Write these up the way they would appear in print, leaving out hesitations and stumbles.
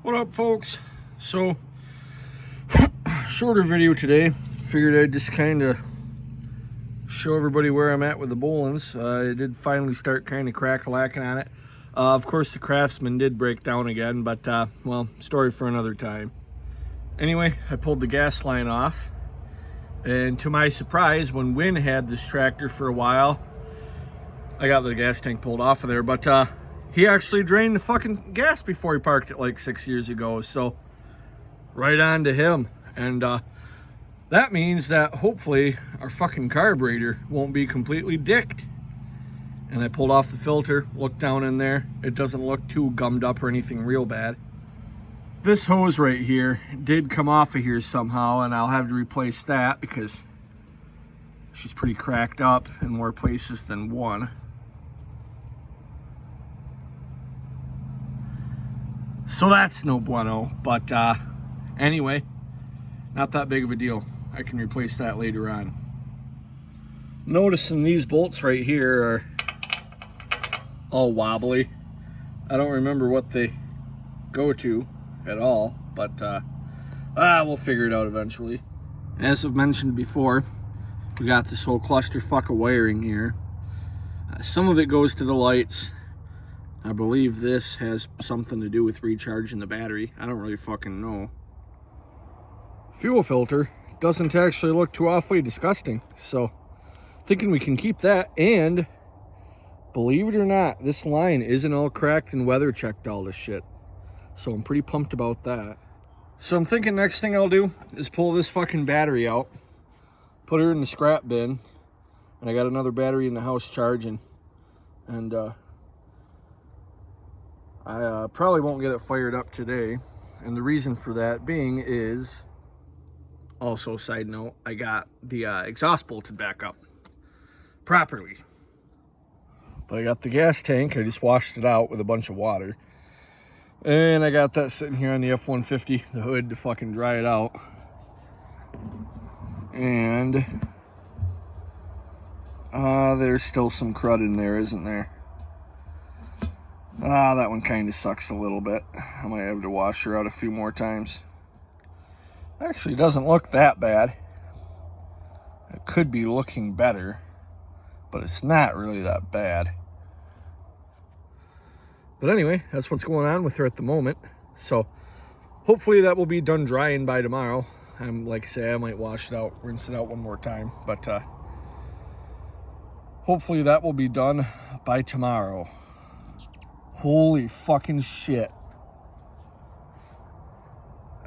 What up, folks? So, shorter video today. Figured I'd just kind of show everybody where I'm at with the Bolens. I did finally start kind of crack-a-lacking on it. Of course, the Craftsman did break down again, but, well, story for another time. Anyway, I pulled the gas line off, and to my surprise, when Win had this tractor for a while, I got the gas tank pulled off of there, but, he actually drained the fucking gas before he parked it like 6 years ago. So right on to him. And that means that hopefully our fucking carburetor won't be completely dicked. And I pulled off the filter, looked down in there. It doesn't look too gummed up or anything real bad. This hose right here did come off of here somehow, and I'll have to replace that because she's pretty cracked up in more places than one. So that's no bueno, but anyway, not that big of a deal. I can replace that later on. Noticing these bolts right here are all wobbly. I don't remember what they go to at all, but we'll figure it out eventually. As I've mentioned before, we got this whole clusterfuck of wiring here. Some of it goes to the lights. I believe this has something to do with recharging the battery. I don't really fucking know. Fuel filter doesn't actually look too awfully disgusting, so thinking we can keep that. And believe it or not, this line isn't all cracked and weather checked all this shit, so I'm pretty pumped about that. So I'm thinking next thing I'll do is pull this fucking battery out, put her in the scrap bin, and I got another battery in the house charging, and I probably won't get it fired up today, and the reason for that being is, also side note, I got the exhaust bolted back up properly. But I got the gas tank, I just washed it out with a bunch of water, and I got that sitting here on the F-150, the hood, to fucking dry it out. And there's still some crud in there, isn't there? That one kind of sucks a little bit. I might have to wash her out a few more times. Actually, doesn't look that bad. It could be looking better, but it's not really that bad. But anyway, that's what's going on with her at the moment. So hopefully that will be done drying by tomorrow. I'm like I say, I might wash it out, rinse it out one more time, but hopefully that will be done by tomorrow. Holy fucking shit.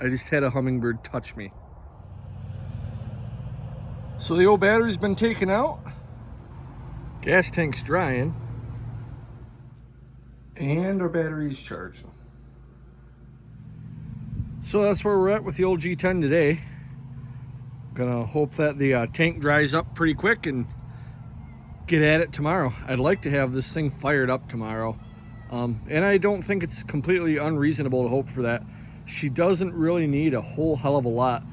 I just had a hummingbird touch me. So the old battery's been taken out. Gas tank's drying. And our battery's charging. So that's where we're at with the old G10 today. Gonna hope that the tank dries up pretty quick and get at it tomorrow. I'd like to have this thing fired up tomorrow. And I don't think it's completely unreasonable to hope for that. She doesn't really need a whole hell of a lot.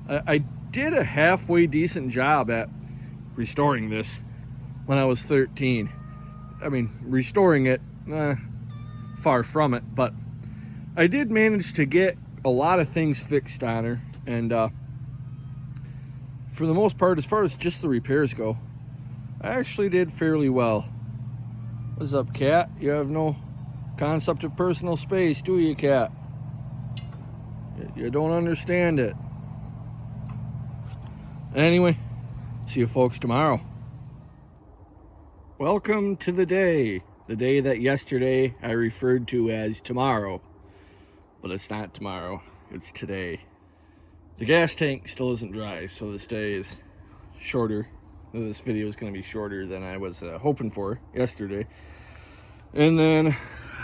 I did a halfway decent job at restoring this when I was 13. I mean, restoring it, far from it, but I did manage to get a lot of things fixed on her, and for the most part, as far as just the repairs go, I actually did fairly well. What's up, cat? You have no concept of personal space, do you, cat? You don't understand it. Anyway, see you folks tomorrow. Welcome to the day that yesterday I referred to as tomorrow, but it's not tomorrow, it's today. The gas tank still isn't dry, so this day is shorter. This video is going to be shorter than I was hoping for yesterday. And then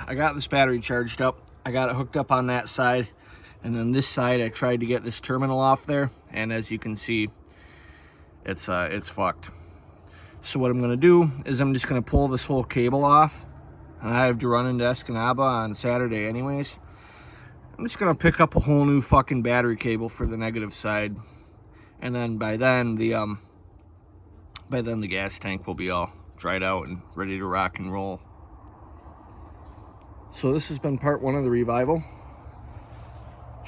I got this battery charged up. I got it hooked up on that side, and then this side I tried to get this terminal off there, and as you can see, it's fucked. So what I'm going to do is I'm just going to pull this whole cable off, and I have to run into Escanaba on Saturday anyways. I'm just going to pick up a whole new fucking battery cable for the negative side, and then by then the gas tank will be all dried out and ready to rock and roll. So this has been part one of the revival.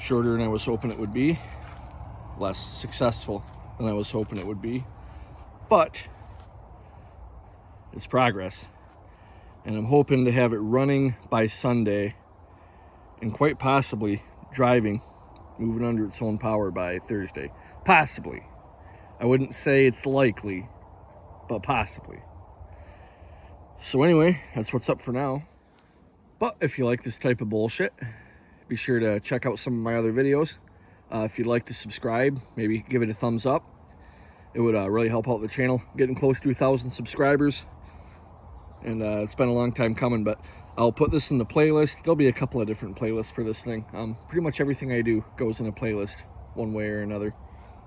Shorter than I was hoping it would be. Less successful than I was hoping it would be. But it's progress. And I'm hoping to have it running by Sunday and quite possibly driving, moving under its own power by Thursday. Possibly. I wouldn't say it's likely, but possibly. So anyway, that's what's up for now. But if you like this type of bullshit, be sure to check out some of my other videos. If you'd like to subscribe, maybe give it a thumbs up. It would really help out the channel. Getting close to 1,000 subscribers. And it's been a long time coming, but I'll put this in the playlist. There'll be a couple of different playlists for this thing. Pretty much everything I do goes in a playlist one way or another.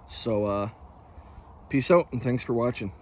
So peace out and thanks for watching.